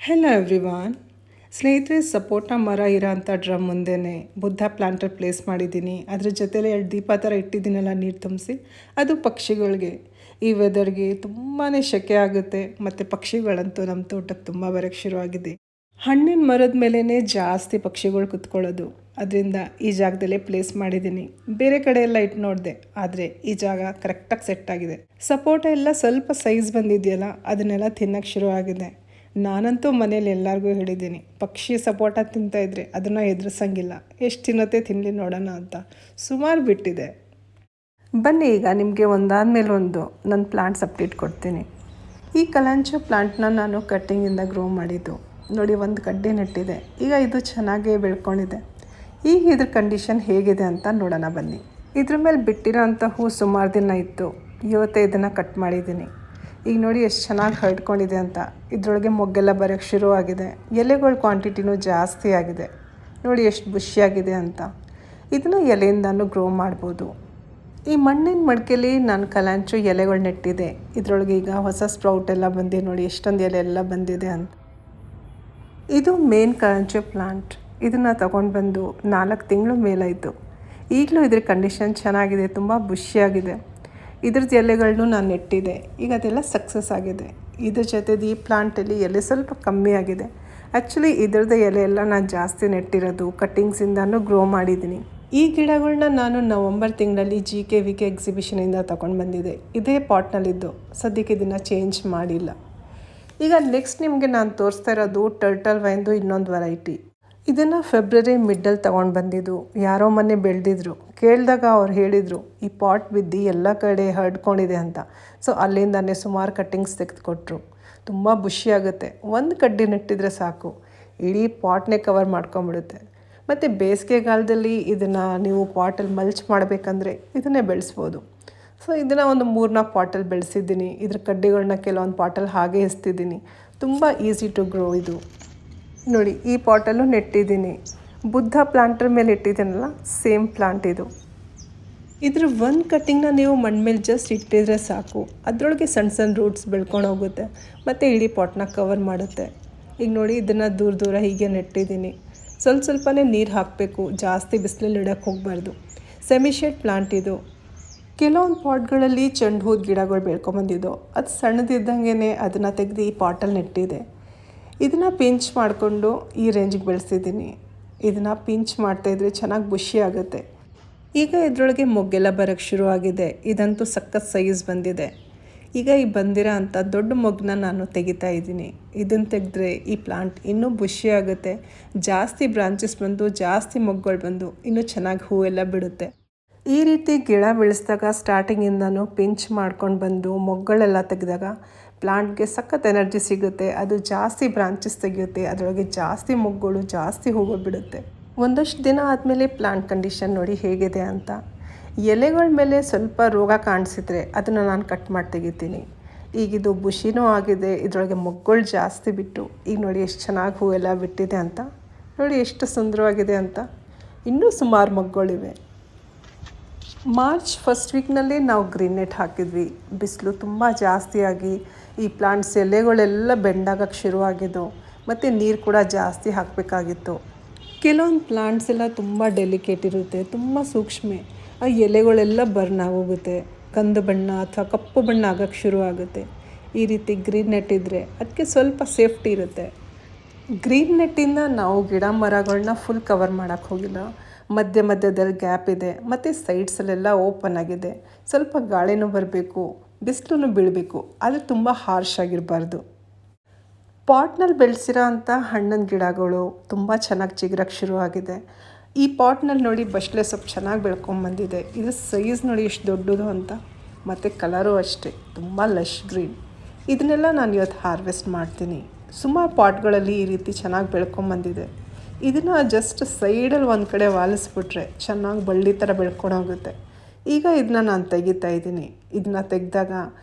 Hello everyone. ಸ್ನೇಹಿತರೆ, ಸಪೋಟ ಮರ ಇರೋಂಥ ಡ್ರಮ್ ಮುಂದೆನೇ ಬುದ್ಧ ಪ್ಲಾಂಟರ್ ಪ್ಲೇಸ್ ಮಾಡಿದ್ದೀನಿ. ಅದ್ರ ಜೊತೆಲೆ 2 ದೀಪ ಥರ ಇಟ್ಟಿದ್ದೀನಲ್ಲ ನೀರು ತುಂಬಿಸಿ, ಅದು ಪಕ್ಷಿಗಳಿಗೆ. ಈ ವೆದರ್ಗೆ ತುಂಬಾ ಸೆಕೆ ಆಗುತ್ತೆ ಮತ್ತು ಪಕ್ಷಿಗಳಂತೂ ನಮ್ಮ ತೋಟಕ್ಕೆ ತುಂಬ ಬರೋಕ್ಕೆ ಶುರುವಾಗಿದೆ. ಹಣ್ಣಿನ ಮರದ ಮೇಲೇ ಜಾಸ್ತಿ ಪಕ್ಷಿಗಳು ಕುತ್ಕೊಳ್ಳೋದು. ಅದರಿಂದ ಈ ಜಾಗದಲ್ಲೇ ಪ್ಲೇಸ್ ಮಾಡಿದ್ದೀನಿ. ಬೇರೆ ಕಡೆ ಎಲ್ಲ ಇಟ್ಟು ನೋಡಿದೆ, ಆದರೆ ಈ ಜಾಗ ಕರೆಕ್ಟಾಗಿ ಸೆಟ್ ಆಗಿದೆ. ಸಪೋಟ ಎಲ್ಲ ಸ್ವಲ್ಪ ಸೈಜ್ ಬಂದಿದೆಯಲ್ಲ, ಅದನ್ನೆಲ್ಲ ತಿನ್ನೋಕ್ಕೆ ಶುರುವಾಗಿದೆ. ನಾನಂತೂ ಮನೇಲಿ ಎಲ್ಲರಿಗೂ ಹೇಳಿದ್ದೀನಿ, ಪಕ್ಷಿ ಸಪೋಟ ತಿಂತಾಯಿದ್ರೆ ಅದನ್ನು ಎದುರಿಸಂಗಿಲ್ಲ, ಎಷ್ಟು ತಿನ್ನತ್ತೆ ತಿನ್ನಲಿ ನೋಡೋಣ ಅಂತ. ಸುಮಾರು ಬಿಟ್ಟಿದೆ. ಬನ್ನಿ ಈಗ ನಿಮಗೆ ಒಂದಾದ್ಮೇಲೆ ಒಂದು ನನ್ನ ಪ್ಲಾಂಟ್ಸ್ ಅಪ್ಡೇಟ್ ಕೊಡ್ತೀನಿ. ಈ ಕಲಾಂಚೋ ಪ್ಲಾಂಟ್ನ ನಾನು ಕಟ್ಟಿಂಗಿಂದ ಗ್ರೋ ಮಾಡಿದ್ದು. ನೋಡಿ, ಒಂದು ಕಡ್ಡಿ ನೆಟ್ಟಿದೆ. ಈಗ ಇದು ಚೆನ್ನಾಗೇ ಬೆಳ್ಕೊಂಡಿದೆ. ಈಗ ಇದ್ರ ಕಂಡೀಷನ್ ಹೇಗಿದೆ ಅಂತ ನೋಡೋಣ ಬನ್ನಿ. ಇದ್ರ ಮೇಲೆ ಬಿಟ್ಟಿರೋ ಅಂಥ ಹೂ ಸುಮಾರು ದಿನ ಇತ್ತು. ಇವತ್ತೇ ಇದನ್ನು ಕಟ್ ಮಾಡಿದ್ದೀನಿ. ಈಗ ನೋಡಿ ಎಷ್ಟು ಚೆನ್ನಾಗಿ ಹರಡ್ಕೊಂಡಿದೆ ಅಂತ. ಇದರೊಳಗೆ ಮೊಗ್ಗೆಲ್ಲ ಬರೋಕ್ಕೆ ಶುರುವಾಗಿದೆ. ಎಲೆಗಳ ಕ್ವಾಂಟಿಟಿನೂ ಜಾಸ್ತಿ ಆಗಿದೆ. ನೋಡಿ ಎಷ್ಟು ಬುಷಿಯಾಗಿದೆ ಅಂತ. ಇದನ್ನು ಎಲೆಯಿಂದನೂ ಗ್ರೋ ಮಾಡ್ಬೋದು. ಈ ಮಣ್ಣಿನ ಮಡಿಕೆಯಲ್ಲಿ ನಾನು ಕಲಾಂಚೋ ಎಲೆಗಳು ನೆಟ್ಟಿದೆ. ಇದರೊಳಗೆ ಈಗ ಹೊಸ ಸ್ಪ್ರೌಟ್ ಎಲ್ಲ ಬಂದಿದೆ. ನೋಡಿ ಎಷ್ಟೊಂದು ಎಲೆ ಎಲ್ಲ ಬಂದಿದೆ ಅಂತ. ಇದು ಮೇನ್ ಕಲಾಂಚೋ ಪ್ಲಾಂಟ್. ಇದನ್ನು ತಗೊಂಡು ಬಂದು 4 ತಿಂಗಳು ಮೇಲಾಯಿತು. ಈಗಲೂ ಇದ್ರ ಕಂಡೀಷನ್ ಚೆನ್ನಾಗಿದೆ, ತುಂಬ ಬುಷಿಯಾಗಿದೆ. ಇದ್ರದ್ದು ಎಲೆಗಳನ್ನೂ ನಾನು ನೆಟ್ಟಿದೆ. ಈಗ ಅದೆಲ್ಲ ಸಕ್ಸಸ್ ಆಗಿದೆ. ಇದ್ರ ಜೊತೆದು ಈ ಪ್ಲಾಂಟಲ್ಲಿ ಎಲೆ ಸ್ವಲ್ಪ ಕಮ್ಮಿ ಆಗಿದೆ. ಆ್ಯಕ್ಚುಲಿ ಇದ್ರದ್ದು ಎಲೆ ಎಲ್ಲ ನಾನು ಜಾಸ್ತಿ ನೆಟ್ಟಿರೋದು ಕಟ್ಟಿಂಗ್ಸಿಂದನೂ ಗ್ರೋ ಮಾಡಿದ್ದೀನಿ. ಈ ಗಿಡಗಳನ್ನ ನಾನು ನವಂಬರ್ ತಿಂಗಳಲ್ಲಿ GKVK ಎಕ್ಸಿಬಿಷನಿಂದ ತೊಗೊಂಡು ಬಂದಿದ್ದೆ. ಇದೇ ಪಾಟ್ನಲ್ಲಿದ್ದು. ಸದ್ಯಕ್ಕೆ ಇದನ್ನು ಚೇಂಜ್ ಮಾಡಿಲ್ಲ. ಈಗ ನೆಕ್ಸ್ಟ್ ನಿಮಗೆ ನಾನು ತೋರಿಸ್ತಾ ಇರೋದು ಟರ್ಟಲ್ ವೈನ್ದು ಇನ್ನೊಂದು ವೆರೈಟಿ. ಇದನ್ನು ಫೆಬ್ರವರಿ ಮಿಡ್ಡಲ್ಲಿ ತೊಗೊಂಡು ಬಂದಿದ್ದು. ಯಾರೋ ಮೊನ್ನೆ ಬೆಳೆದಿದ್ರು. ಕೇಳಿದಾಗ ಅವ್ರು ಹೇಳಿದರು, ಈ ಪಾಟ್ ಬಿದ್ದು ಎಲ್ಲ ಕಡೆ ಹರಡ್ಕೊಂಡಿದೆ ಅಂತ. ಸೊ ಅಲ್ಲಿಂದನೇ ಸುಮಾರು ಕಟ್ಟಿಂಗ್ಸ್ ತೆಗೆದುಕೊಟ್ರು. ತುಂಬ ಬುಷಿಯಾಗುತ್ತೆ. ಒಂದು ಕಡ್ಡಿ ನೆಟ್ಟಿದ್ರೆ ಸಾಕು, ಇಡೀ ಪಾಟ್ನೇ ಕವರ್ ಮಾಡ್ಕೊಂಬಿಡುತ್ತೆ. ಮತ್ತು ಬೇಸಿಗೆಗಾಲದಲ್ಲಿ ಇದನ್ನು ನೀವು ಪಾಟಲ್ಲಿ ಮಲ್ಚ್ ಮಾಡಬೇಕಂದ್ರೆ ಇದನ್ನೇ ಬೆಳೆಸ್ಬೋದು. ಸೊ ಇದನ್ನು ಒಂದು 3-4 ಪಾಟಲ್ಲಿ ಬೆಳೆಸಿದ್ದೀನಿ. ಇದ್ರ ಕಡ್ಡಿಗಳನ್ನ ಕೆಲವೊಂದು ಪಾಟಲ್ಲಿ ಹಾಗೆ ಎಸ್ತಿದ್ದೀನಿ. ತುಂಬ ಈಸಿ ಟು ಗ್ರೋ ಇದು. ನೋಡಿ, ಈ ಪಾಟಲ್ಲೂ ನೆಟ್ಟಿದ್ದೀನಿ. ಬುದ್ಧ ಪ್ಲಾಂಟರ್ ಮೇಲೆ ಇಟ್ಟಿದ್ದೀನಲ್ಲ, ಸೇಮ್ ಪ್ಲಾಂಟ್ ಇದು. ಇದ್ರ ಒಂದು ಕಟ್ಟಿಂಗ್ನ ನೀವು ಮಣ್ಣು ಮೇಲೆ ಜಸ್ಟ್ ಇಟ್ಟಿದ್ರೆ ಸಾಕು, ಅದರೊಳಗೆ ಸಣ್ಣ ಸಣ್ಣ ರೂಟ್ಸ್ ಬೆಳ್ಕೊಂಡು ಹೋಗುತ್ತೆ ಮತ್ತು ಇಡೀ ಪಾಟ್ನ ಕವರ್ ಮಾಡುತ್ತೆ. ಈಗ ನೋಡಿ, ಇದನ್ನು ದೂರ ದೂರ ಹೀಗೆ ನೆಟ್ಟಿದ್ದೀನಿ. ಸ್ವಲ್ಪನೇ ನೀರು ಹಾಕಬೇಕು, ಜಾಸ್ತಿ ಬಿಸಿಲಲ್ಲಿ ಇಡೋಕ್ಕೆ ಹೋಗಬಾರ್ದು. ಸೆಮಿಶೇಡ್ ಪ್ಲಾಂಟ್ ಇದು. ಕೆಲವೊಂದು ಪಾಟ್ಗಳಲ್ಲಿ ಚೆಂಡು ಹೂದ ಗಿಡಗಳು ಬೆಳ್ಕೊಂಬಂದಿದ್ದು. ಅದು ಸಣ್ಣದಿದ್ದಂಗೆ ಅದನ್ನು ತೆಗೆದು ಈ ಪಾಟಲ್ಲಿ ನೆಟ್ಟಿದೆ. ಇದನ್ನು ಪಿಂಚ್ ಮಾಡಿಕೊಂಡು ಈ ರೇಂಜಿಗೆ ಬೆಳೆಸಿದ್ದೀನಿ. ಇದನ್ನು ಪಿಂಚ್ ಮಾಡ್ತಾಯಿದ್ರೆ ಚೆನ್ನಾಗಿ ಬುಷಿ ಆಗುತ್ತೆ. ಈಗ ಇದರೊಳಗೆ ಮೊಗ್ಗೆಲ್ಲ ಬರೋಕ್ಕೆ ಶುರುವಾಗಿದೆ. ಇದಂತೂ ಸಖತ್ ಸೈಜ್ ಬಂದಿದೆ. ಈಗ ಈ ಬಂದಿರೋ ಅಂಥ ದೊಡ್ಡ ಮೊಗ್ಗನ್ನ ನಾನು ತೆಗಿತಾ ಇದ್ದೀನಿ. ಇದನ್ನು ತೆಗೆದ್ರೆ ಈ ಪ್ಲಾಂಟ್ ಇನ್ನೂ ಬುಷಿ ಆಗುತ್ತೆ. ಜಾಸ್ತಿ ಬ್ರಾಂಚಸ್ ಬಂದು, ಜಾಸ್ತಿ ಮೊಗ್ಗುಗಳು ಬಂದು ಇನ್ನೂ ಚೆನ್ನಾಗಿ ಹೂವೆಲ್ಲ ಬಿಡುತ್ತೆ. ಈ ರೀತಿ ಗಿಡ ಬೆಳೆಸಿದಾಗ ಸ್ಟಾರ್ಟಿಂಗಿಂದನೂ ಪಿಂಚ್ ಮಾಡ್ಕೊಂಡು ಬಂದು ಮೊಗ್ಗಳೆಲ್ಲ ತೆಗೆದಾಗ ಪ್ಲಾಂಟ್ಗೆ ಸಖತ್ ಎನರ್ಜಿ ಸಿಗುತ್ತೆ. ಅದು ಜಾಸ್ತಿ ಬ್ರಾಂಚಸ್ ತೆಗೆಯುತ್ತೆ. ಅದರೊಳಗೆ ಜಾಸ್ತಿ ಮೊಗ್ಗುಗಳು, ಜಾಸ್ತಿ ಹೂವು ಬಿಡುತ್ತೆ. ಒಂದಷ್ಟು ದಿನ ಆದಮೇಲೆ ಪ್ಲಾಂಟ್ ಕಂಡೀಷನ್ ನೋಡಿ ಹೇಗಿದೆ ಅಂತ. ಎಲೆಗಳ ಮೇಲೆ ಸ್ವಲ್ಪ ರೋಗ ಕಾಣಿಸಿದ್ರೆ ಅದನ್ನು ನಾನು ಕಟ್ ಮಾಡಿ ತೆಗಿತೀನಿ. ಈಗಿದು ಬುಷಿನೂ ಆಗಿದೆ. ಇದರೊಳಗೆ ಮೊಗ್ಗುಗಳು ಜಾಸ್ತಿ ಬಿಟ್ಟು ಈಗ ನೋಡಿ ಎಷ್ಟು ಚೆನ್ನಾಗಿ ಹೂವೆಲ್ಲ ಬಿಟ್ಟಿದೆ ಅಂತ. ನೋಡಿ ಎಷ್ಟು ಸುಂದರವಾಗಿದೆ ಅಂತ. ಇನ್ನೂ ಸುಮಾರು ಮೊಗ್ಗುಗಳಿವೆ. ಮಾರ್ಚ್ ಫಸ್ಟ್ ವೀಕ್ನಲ್ಲಿ ನಾವು ಗ್ರೀನ್ ನೆಟ್ ಹಾಕಿದ್ವಿ. ಬಿಸಿಲು ತುಂಬ ಜಾಸ್ತಿಯಾಗಿ ಈ ಪ್ಲಾಂಟ್ಸ್ ಎಲೆಗಳೆಲ್ಲ ಬೆಂಡಾಗಕ್ಕೆ ಶುರುವಾಗಿದ್ದು ಮತ್ತು ನೀರು ಕೂಡ ಜಾಸ್ತಿ ಹಾಕಬೇಕಾಗಿತ್ತು. ಕೆಲವೊಂದು ಪ್ಲಾಂಟ್ಸ್ ಎಲ್ಲ ತುಂಬ ಡೆಲಿಕೇಟ್ ಇರುತ್ತೆ, ತುಂಬ ಸೂಕ್ಷ್ಮ. ಆ ಎಲೆಗಳೆಲ್ಲ ಬರ್ನ್ ಆಗೋಗುತ್ತೆ, ಕಂದು ಬಣ್ಣ ಅಥವಾ ಕಪ್ಪು ಬಣ್ಣ ಆಗೋಕ್ಕೆ ಶುರುವಾಗುತ್ತೆ. ಈ ರೀತಿ ಗ್ರೀನ್ ನೆಟ್ ಇದ್ದರೆ ಅದಕ್ಕೆ ಸ್ವಲ್ಪ ಸೇಫ್ಟಿ ಇರುತ್ತೆ. ಗ್ರೀನ್ ನೆಟ್ಟಿಂದ ನಾವು ಗಿಡ ಮರಗಳನ್ನ ಫುಲ್ ಕವರ್ ಮಾಡೋಕ್ಕೆ ಹೋಗಿಲ್ಲ. ಮಧ್ಯದಲ್ಲಿ ಗ್ಯಾಪ್ ಇದೆ ಮತ್ತು ಸೈಡ್ಸಲ್ಲೆಲ್ಲ ಓಪನ್ ಆಗಿದೆ. ಸ್ವಲ್ಪ ಗಾಳಿನೂ ಬರಬೇಕು, ಬಿಸಿಲೂ ಬೀಳಬೇಕು, ಆದರೆ ತುಂಬ ಹಾರ್ಶ್ ಆಗಿರಬಾರ್ದು. ಪಾಟ್ನಲ್ಲಿ ಬೆಳೆಸಿರೋ ಅಂಥ ಹಣ್ಣಿನ ಗಿಡಗಳು ತುಂಬ ಚೆನ್ನಾಗಿ ಚಿಗುರಕ್ಕೆ ಶುರುವಾಗಿದೆ. ಈ ಪಾಟ್ನಲ್ಲಿ ನೋಡಿ ಬಸ್ಲೆ ಸೊಪ್ಪು ಚೆನ್ನಾಗಿ ಬೆಳ್ಕೊಂಬಂದಿದೆ. ಇದು ಸೈಜ್ ನೋಡಿ ಎಷ್ಟು ದೊಡ್ಡದು ಅಂತ. ಮತ್ತು ಕಲರು ಅಷ್ಟೇ ತುಂಬ ಲಶ್ ಗ್ರೀನ್. ಇದನ್ನೆಲ್ಲ ನಾನು ಇವತ್ತು ಹಾರ್ವೆಸ್ಟ್ ಮಾಡ್ತೀನಿ. ಸುಮಾರು ಪಾಟ್ಗಳಲ್ಲಿ ಈ ರೀತಿ ಚೆನ್ನಾಗಿ ಬೆಳ್ಕೊಂಬಂದಿದೆ. ಇದನ್ನು ಜಸ್ಟ್ ಸೈಡಲ್ಲಿ ಒಂದು ಕಡೆ ವಾಲಿಸ್ಬಿಟ್ರೆ ಚೆನ್ನಾಗಿ ಬಳ್ಳಿ ಥರ ಬೆಳ್ಕೊಂಡೋಗುತ್ತೆ. ಈಗ ಇದನ್ನ ನಾನು ತೆಗಿತಾ ಇದ್ದೀನಿ. ಇದನ್ನು ತೆಗೆದಾಗ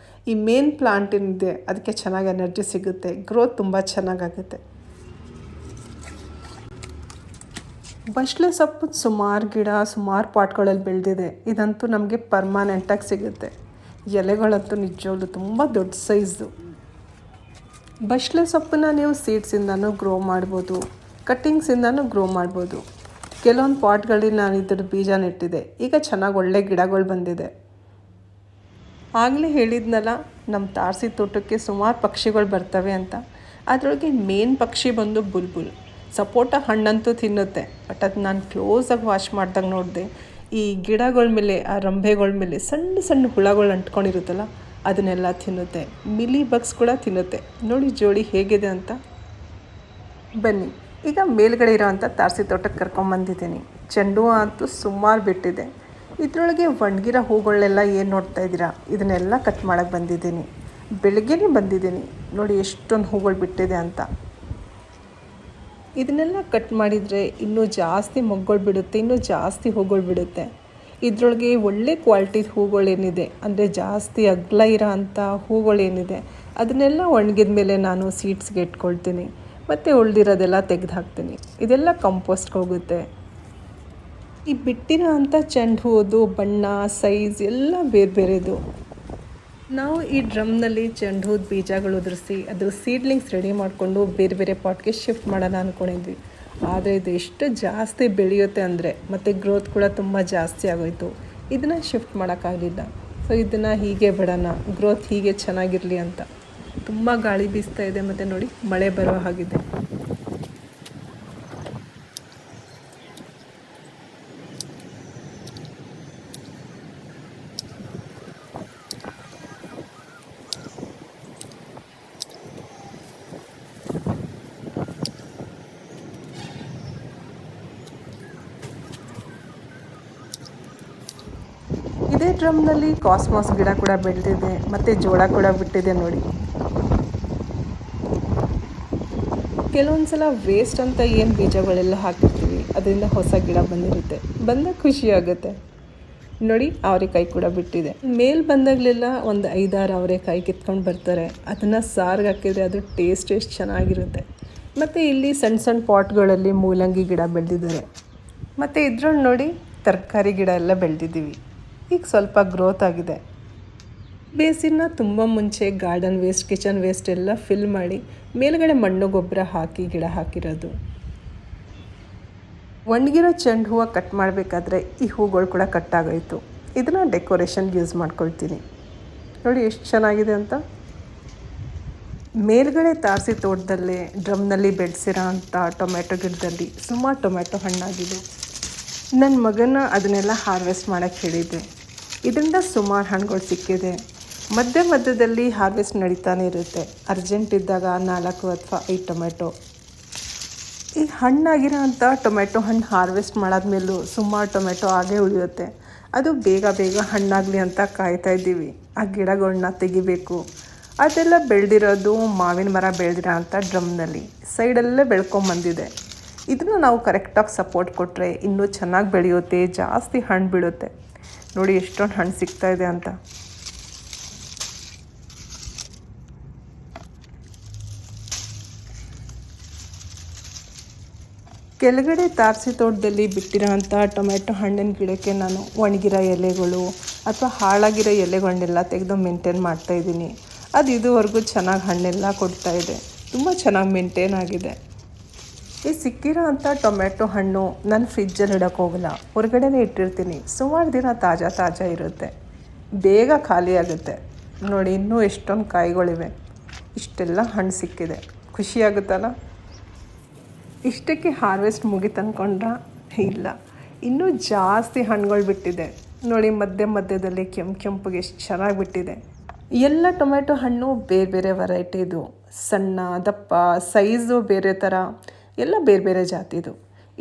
ಈ ಮೇನ್ ಪ್ಲಾಂಟ್ ಏನಿದೆ ಅದಕ್ಕೆ ಚೆನ್ನಾಗಿ ಎನರ್ಜಿ ಸಿಗುತ್ತೆ, ಗ್ರೋತ್ ತುಂಬ ಚೆನ್ನಾಗಾಗುತ್ತೆ. ಬಸ್ಲೆ ಸೊಪ್ಪು ಸುಮಾರು ಗಿಡ ಸುಮಾರು ಪಾಟ್ಗಳಲ್ಲಿ ಬೆಳೆದಿದೆ. ಇದಂತೂ ನಮಗೆ ಪರ್ಮನೆಂಟಾಗಿ ಸಿಗುತ್ತೆ. ಎಲೆಗಳಂತೂ ನಿಜವಾಗ್ಲೂ ತುಂಬ ದೊಡ್ಡ ಸೈಜ್ದು. ಬಸ್ಳೆ ಸೊಪ್ಪನ್ನ ನೀವು ಸೀಡ್ಸಿಂದನೂ ಗ್ರೋ ಮಾಡ್ಬೋದು, ಕಟ್ಟಿಂಗ್ಸಿಂದನೂ ಗ್ರೋ ಮಾಡ್ಬೋದು. ಕೆಲವೊಂದು ಪಾಟ್ಗಳಲ್ಲಿ ನಾನು ಇದ್ರ ಬೀಜ ನೆಟ್ಟಿದ್ದೆ. ಈಗ ಚೆನ್ನಾಗಿ ಒಳ್ಳೆ ಗಿಡಗಳು ಬಂದಿದೆ. ಆಗಲೇ ಹೇಳಿದ್ನಲ್ಲ, ನಮ್ಮ ತಾರಸಿ ತೋಟಕ್ಕೆ ಸುಮಾರು ಪಕ್ಷಿಗಳು ಬರ್ತವೆ ಅಂತ. ಅದರೊಳಗೆ ಮೇನ್ ಪಕ್ಷಿ ಬಂದು ಬುಲ್ಬುಲ್. ಸಪೋಟ ಹಣ್ಣಂತೂ ತಿನ್ನುತ್ತೆ, ಬಟ್ ಅದು ನಾನು ಕ್ಲೋಸಾಗಿ ವಾಶ್ ಮಾಡ್ದಾಗ ನೋಡಿದೆ, ಈ ಗಿಡಗಳ ಮೇಲೆ, ಆ ರಂಬೆಗಳ ಮೇಲೆ ಸಣ್ಣ ಸಣ್ಣ ಹುಳಗಳು ಅಂಟ್ಕೊಂಡಿರುತ್ತಲ್ಲ, ಅದನ್ನೆಲ್ಲ ತಿನ್ನುತ್ತೆ. ಮಿಲಿ ಬಗ್ಸ್ ಕೂಡ ತಿನ್ನುತ್ತೆ. ನೋಡಿ ಜೋಡಿ ಹೇಗಿದೆ ಅಂತ. ಬನ್ನಿ ಈಗ ಮೇಲ್ಗಡೆ ಇರೋವಂಥ ತಾರಸಿ ತೋಟಕ್ಕೆ ಕರ್ಕೊಂಬಂದಿದ್ದೀನಿ. ಚೆಂಡು ಹೂವು ಅಂತೂ ಸುಮಾರು ಬಿಟ್ಟಿದೆ. ಇದರೊಳಗೆ ಒಣಗಿರೋ ಹೂಗಳನ್ನೆಲ್ಲ ಏನು ನೋಡ್ತಾ ಇದ್ದೀರಾ, ಇದನ್ನೆಲ್ಲ ಕಟ್ ಮಾಡೋಕ್ಕೆ ಬಂದಿದ್ದೀನಿ. ಬೆಳಗ್ಗೆನೇ ಬಂದಿದ್ದೀನಿ. ನೋಡಿ ಎಷ್ಟೊಂದು ಹೂಗಳು ಬಿಟ್ಟಿದೆ ಅಂತ. ಇದನ್ನೆಲ್ಲ ಕಟ್ ಮಾಡಿದರೆ ಇನ್ನೂ ಜಾಸ್ತಿ ಮೊಗ್ಗಳು ಬಿಡುತ್ತೆ, ಇನ್ನೂ ಜಾಸ್ತಿ ಹೂಗಳು ಬಿಡುತ್ತೆ. ಇದರೊಳಗೆ ಒಳ್ಳೆ ಕ್ವಾಲಿಟಿ ಹೂಗಳೇನಿದೆ, ಅಂದರೆ ಜಾಸ್ತಿ ಅಗಲ ಇರೋ ಅಂಥ ಹೂಗಳೇನಿದೆ, ಅದನ್ನೆಲ್ಲ ಒಣಗಿದ ಮೇಲೆ ನಾನು ಸೀಡ್ಸ್ಗೆ ಇಟ್ಕೊಳ್ತೀನಿ. ಮತ್ತು ಉಳಿದಿರೋದೆಲ್ಲ ತೆಗೆದು ಹಾಕ್ತೀನಿ. ಇದೆಲ್ಲ ಕಂಪೋಸ್ಟ್ಗೆ ಹೋಗುತ್ತೆ. ಈ ಬಿಟ್ಟಿರೋ ಅಂಥ ಚೆಂಡು ಹೂವುದು ಬಣ್ಣ, ಸೈಜ್ ಎಲ್ಲ ಬೇರೆ ಬೇರೆದು. ನಾವು ಈ ಡ್ರಮ್ನಲ್ಲಿ ಚೆಂಡು ಹೂದ ಬೀಜಗಳು ಉದುರಿಸಿ ಅದ್ರ ಸೀಡ್ಲಿಂಗ್ಸ್ ರೆಡಿ ಮಾಡಿಕೊಂಡು ಬೇರೆ ಬೇರೆ ಪಾಟ್ಗೆ ಶಿಫ್ಟ್ ಮಾಡೋಣ ಅಂದ್ಕೊಂಡಿದ್ವಿ. ಆದರೆ ಇದು ಎಷ್ಟು ಜಾಸ್ತಿ ಬೆಳೆಯುತ್ತೆ ಅಂದರೆ, ಮತ್ತು ಗ್ರೋತ್ ಕೂಡ ತುಂಬ ಜಾಸ್ತಿ ಆಗೋಯಿತು. ಇದನ್ನು ಶಿಫ್ಟ್ ಮಾಡೋಕ್ಕಾಗಲಿಲ್ಲ. ಸೊ ಇದನ್ನು ಹೀಗೆ ಬಿಡೋಣ, ಗ್ರೋತ್ ಹೀಗೆ ಚೆನ್ನಾಗಿರಲಿ ಅಂತ. ತುಂಬ ಗಾಳಿ ಬೀಸ್ತಾ ಇದೆ, ಮತ್ತು ನೋಡಿ ಮಳೆ ಬರೋ ಹಾಗಿದೆ. ಇದೇ ಡ್ರಮ್ನಲ್ಲಿ ಕಾಸ್ಮಾಸ್ ಗಿಡ ಕೂಡ ಬೆಳೆದಿದೆ, ಮತ್ತು ಜೋಳ ಕೂಡ ಬಿಟ್ಟಿದೆ ನೋಡಿ. ಕೆಲವೊಂದು ಸಲ ವೇಸ್ಟ್ ಅಂತ ಏನು ಬೀಜಗಳೆಲ್ಲ ಹಾಕಿರ್ತೀವಿ, ಅದರಿಂದ ಹೊಸ ಗಿಡ ಬಂದಿರುತ್ತೆ. ಬಂದಾಗ ಖುಷಿಯಾಗುತ್ತೆ. ನೋಡಿ ಅವರೆಕಾಯಿ ಕೂಡ ಬಿಟ್ಟಿದೆ. ಮೇಲೆ ಬಂದಾಗಲೆಲ್ಲ ಒಂದು 5-6 ಅವರೆಕಾಯಿ ಕಿತ್ಕೊಂಡು ಬರ್ತಾರೆ. ಅದನ್ನು ಸಾರಿಗೆ ಹಾಕಿದರೆ ಅದು ಟೇಸ್ಟ್ ಎಷ್ಟು ಚೆನ್ನಾಗಿರುತ್ತೆ. ಮತ್ತು ಇಲ್ಲಿ ಸಣ್ಣ ಸಣ್ಣ ಪಾಟ್ಗಳಲ್ಲಿ ಮೂಲಂಗಿ ಗಿಡ ಬೆಳೆದಿದ್ದಾರೆ. ಮತ್ತು ಇದ್ರಲ್ಲಿ ನೋಡಿ ತರಕಾರಿ ಗಿಡ ಎಲ್ಲ ಬೆಳೆದಿದ್ದೀವಿ. ಈಗ ಸ್ವಲ್ಪ ಗ್ರೋತ್ ಆಗಿದೆ. ಬೇಸಿನ ತುಂಬ ಮುಂಚೆ ಗಾರ್ಡನ್ ವೇಸ್ಟ್, ಕಿಚನ್ ವೇಸ್ಟ್ ಎಲ್ಲ ಫಿಲ್ ಮಾಡಿ ಮೇಲ್ಗಡೆ ಮಣ್ಣು ಗೊಬ್ಬರ ಹಾಕಿ ಗಿಡ ಹಾಕಿರೋದು. ಒಣಗಿರೋ ಚೆಂಡು ಹೂವು ಕಟ್ ಮಾಡಬೇಕಾದ್ರೆ ಈ ಹೂಗಳು ಕೂಡ ಕಟ್ಟಾಗೋಯಿತು. ಇದನ್ನು ಡೆಕೋರೇಷನ್ಗೆ ಯೂಸ್ ಮಾಡ್ಕೊಳ್ತೀನಿ. ನೋಡಿ ಎಷ್ಟು ಚೆನ್ನಾಗಿದೆ ಅಂತ. ಮೇಲ್ಗಡೆ ತಾರಸಿ ತೋಟದಲ್ಲೇ ಡ್ರಮ್ನಲ್ಲಿ ಬೆಳೆಸಿರೋ ಅಂಥ ಟೊಮೆಟೊ ಗಿಡದಲ್ಲಿ ಸುಮಾರು ಟೊಮೆಟೊ ಹಣ್ಣಾಗಿದೆ. ನನ್ನ ಮಗನ ಅದನ್ನೆಲ್ಲ ಹಾರ್ವೆಸ್ಟ್ ಮಾಡೋಕ್ಕೆ ಹೇಳಿದ್ದೆ. ಇದರಿಂದ ಸುಮಾರು ಹಣ್ಣುಗಳು ಸಿಕ್ಕಿದೆ. ಮಧ್ಯದಲ್ಲಿ ಹಾರ್ವೆಸ್ಟ್ ನಡೀತಾನೆ ಇರುತ್ತೆ. ಅರ್ಜೆಂಟ್ ಇದ್ದಾಗ 4 ಅಥವಾ 5 ಟೊಮೆಟೊ. ಈ ಹಣ್ಣಾಗಿರೋ ಅಂಥ ಟೊಮೆಟೊ ಹಣ್ಣು ಹಾರ್ವೆಸ್ಟ್ ಮಾಡಾದ್ಮೇಲೂ ಸುಮಾರು ಟೊಮೆಟೊ ಆಗೇ ಉಳಿಯುತ್ತೆ. ಅದು ಬೇಗ ಹಣ್ಣಾಗಲಿ ಅಂತ ಕಾಯ್ತಾ ಇದ್ದೀವಿ. ಆ ಗಿಡಗಳನ್ನ ತೆಗಿಬೇಕು. ಅದೆಲ್ಲ ಬೆಳೆದಿರೋದು ಮಾವಿನ ಮರ ಬೆಳೆದಿರೋ ಅಂಥ ಡ್ರಮ್ನಲ್ಲಿ ಸೈಡಲ್ಲೇ ಬೆಳ್ಕೊಂಬಂದಿದೆ. ಇದನ್ನು ನಾವು ಕರೆಕ್ಟಾಗಿ ಸಪೋರ್ಟ್ ಕೊಟ್ಟರೆ ಇನ್ನೂ ಚೆನ್ನಾಗಿ ಬೆಳೆಯುತ್ತೆ, ಜಾಸ್ತಿ ಹಣ್ಣು ಬಿಡುತ್ತೆ. ನೋಡಿ ಎಷ್ಟೊಂದು ಹಣ್ಣು ಸಿಗ್ತಾ ಇದೆ ಅಂತ. ಕೆಳಗಡೆ ತಾರಸಿ ತೋಟದಲ್ಲಿ ಬಿಟ್ಟಿರೋ ಅಂಥ ಟೊಮೆಟೊ ಹಣ್ಣಿನ ಗಿಡಕ್ಕೆ ನಾನು ಒಣಗಿರೋ ಎಲೆಗಳು ಅಥವಾ ಹಾಳಾಗಿರೋ ಎಲೆಗಳನ್ನೆಲ್ಲ ತೆಗೆದು ಮೇಂಟೈನ್ ಮಾಡ್ತಾಯಿದ್ದೀನಿ. ಅದು ಇದುವರೆಗೂ ಚೆನ್ನಾಗಿ ಹಣ್ಣೆಲ್ಲ ಕೊಡ್ತಾಯಿದೆ. ತುಂಬ ಚೆನ್ನಾಗಿ ಮೇಂಟೈನ್ ಆಗಿದೆ. ಈ ಸಿಕ್ಕಿರೋ ಅಂಥ ಟೊಮೆಟೊ ಹಣ್ಣು ನಾನು ಫ್ರಿಜ್ಜಲ್ಲಿ ಇಡೋಕ್ಕೆ ಹೋಗಲ್ಲ, ಹೊರಗಡೆನೇ ಇಟ್ಟಿರ್ತೀನಿ. ಸುಮಾರು ದಿನ ತಾಜಾ ಇರುತ್ತೆ, ಬೇಗ ಖಾಲಿ ಆಗುತ್ತೆ. ನೋಡಿ ಇನ್ನೂ ಎಷ್ಟೊಂದು ಕಾಯಿಗಳಿವೆ. ಇಷ್ಟೆಲ್ಲ ಹಣ್ಣು ಸಿಕ್ಕಿದೆ, ಖುಷಿಯಾಗುತ್ತಲ್ಲ. ಇಷ್ಟಕ್ಕೆ ಹಾರ್ವೆಸ್ಟ್ ಮುಗಿತು ಅಂದ್ಕೊಂಡ್ರ? ಇಲ್ಲ, ಇನ್ನೂ ಜಾಸ್ತಿ ಹಣ್ಣುಗಳು ಬಿಟ್ಟಿದೆ. ನೋಡಿ ಮಧ್ಯದಲ್ಲಿ ಕೆಂಪುಗೆ ಎಷ್ಟು ಚೆನ್ನಾಗಿ ಬಿಟ್ಟಿದೆ. ಎಲ್ಲ ಟೊಮೆಟೊ ಹಣ್ಣು ಬೇರೆ ವೆರೈಟಿದು, ಸಣ್ಣ, ದಪ್ಪ, ಸೈಜು ಬೇರೆ ಥರ, ಎಲ್ಲ ಬೇರೆ ಜಾತಿದು.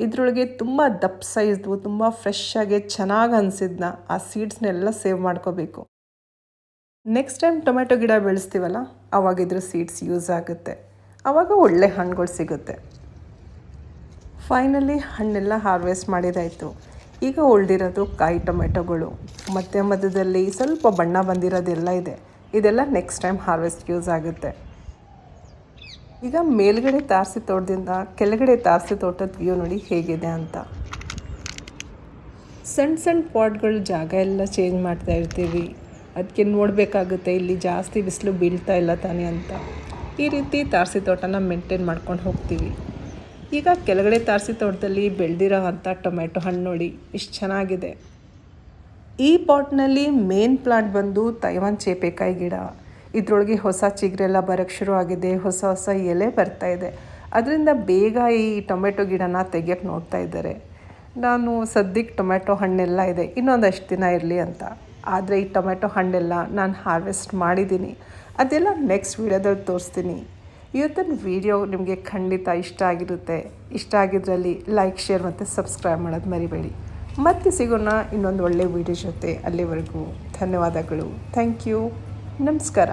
ಇದರೊಳಗೆ ತುಂಬ ದಪ್ಪ ಸೈಜ್ದು, ತುಂಬ ಫ್ರೆಶ್ ಆಗಿ ಚೆನ್ನಾಗಿ ಅನಿಸಿದ್ನ ಆ ಸೀಡ್ಸ್ನೆಲ್ಲ ಸೇವ್ ಮಾಡ್ಕೋಬೇಕು. ನೆಕ್ಸ್ಟ್ ಟೈಮ್ ಟೊಮೆಟೊ ಗಿಡ ಬೆಳೆಸ್ತೀವಲ್ಲ, ಆವಾಗ ಇದ್ರ ಸೀಡ್ಸ್ ಯೂಸ್ ಆಗುತ್ತೆ. ಆವಾಗ ಒಳ್ಳೆ ಹಣ್ಣುಗಳು ಸಿಗುತ್ತೆ. ಫೈನಲಿ ಹಣ್ಣೆಲ್ಲ ಹಾರ್ವೆಸ್ಟ್ ಮಾಡಿದಾಯಿತು. ಈಗ ಉಳಿದಿರೋದು ಕಾಯಿ ಟೊಮೆಟೊಗಳು. ಮಧ್ಯದಲ್ಲಿ ಸ್ವಲ್ಪ ಬಣ್ಣ ಬಂದಿರೋದೆಲ್ಲ ಇದೆ. ಇದೆಲ್ಲ ನೆಕ್ಸ್ಟ್ ಟೈಮ್ ಹಾರ್ವೆಸ್ಟ್ ಯೂಸ್ ಆಗುತ್ತೆ. ಈಗ ಮೇಲ್ಗಡೆ ತಾರಸಿ ತೋಟದಿಂದ ಕೆಳಗಡೆ ತಾರಸಿ ತೋಟದ ವ್ಯೂ ನೋಡಿ ಹೇಗಿದೆ ಅಂತ. ಸಣ್ಣ ಪಾಟ್ಗಳು ಜಾಗ ಎಲ್ಲ ಚೇಂಜ್ ಮಾಡ್ತಾ ಇರ್ತೀವಿ. ಅದಕ್ಕೆ ನೋಡಬೇಕಾಗುತ್ತೆ ಇಲ್ಲಿ ಜಾಸ್ತಿ ಬಿಸಿಲು ಬೀಳ್ತಾ ಇಲ್ಲ ತಾನೇ ಅಂತ. ಈ ರೀತಿ ತಾರಸಿ ತೋಟನ ಮೇಂಟೈನ್ ಮಾಡ್ಕೊಂಡು ಹೋಗ್ತೀವಿ. ಈಗ ಕೆಳಗಡೆ ತಾರಸಿ ತೋಟದಲ್ಲಿ ಬೆಳೆದಿರೋ ಅಂಥ ಟೊಮೆಟೊ ಹಣ್ಣು ನೋಡಿ ಎಷ್ಟು ಚೆನ್ನಾಗಿದೆ. ಈ ಪಾಟ್ನಲ್ಲಿ ಮೇನ್ ಪ್ಲಾಂಟ್ ಬಂದು ತೈವಾನ್ ಚೇಪೆಕಾಯಿ ಗಿಡ. ಇದರೊಳಗೆ ಹೊಸ ಚಿಗುರೆಲ್ಲ ಬರೋಕ್ಕೆ ಶುರು ಆಗಿದೆ, ಹೊಸ ಹೊಸ ಎಲೆ ಬರ್ತಾಯಿದೆ. ಅದರಿಂದ ಬೇಗ ಈ ಟೊಮೆಟೊ ಗಿಡನ ತೆಗಿಯೋಕ್ಕೆ ನೋಡ್ತಾ ಇದ್ದಾರೆ. ನಾನು ಸದ್ಯಕ್ಕೆ ಟೊಮೆಟೊ ಹಣ್ಣೆಲ್ಲ ಇದೆ, ಇನ್ನೊಂದಷ್ಟು ದಿನ ಇರಲಿ ಅಂತ. ಆದರೆ ಈ ಟೊಮೆಟೊ ಹಣ್ಣೆಲ್ಲ ನಾನು ಹಾರ್ವೆಸ್ಟ್ ಮಾಡಿದ್ದೀನಿ. ಅದೆಲ್ಲ ನೆಕ್ಸ್ಟ್ ವೀಡಿಯೋದಲ್ಲಿ ತೋರಿಸ್ತೀನಿ. ಇವತ್ತಿನ ವಿಡಿಯೋ ನಿಮಗೆ ಖಂಡಿತ ಇಷ್ಟ ಆಗಿರುತ್ತೆ. ಇಷ್ಟ ಆಗಿದ್ರಲ್ಲಿ ಲೈಕ್, ಶೇರ್ ಮತ್ತು ಸಬ್ಸ್ಕ್ರೈಬ್ ಮಾಡೋದು ಮರಿಬೇಡಿ. ಮತ್ತೆ ಸಿಗೋಣ ಇನ್ನೊಂದು ಒಳ್ಳೆಯ ವಿಡಿಯೋ ಜೊತೆ. ಅಲ್ಲಿವರೆಗೂ ಧನ್ಯವಾದಗಳು. Thank you. ನಮಸ್ಕಾರ.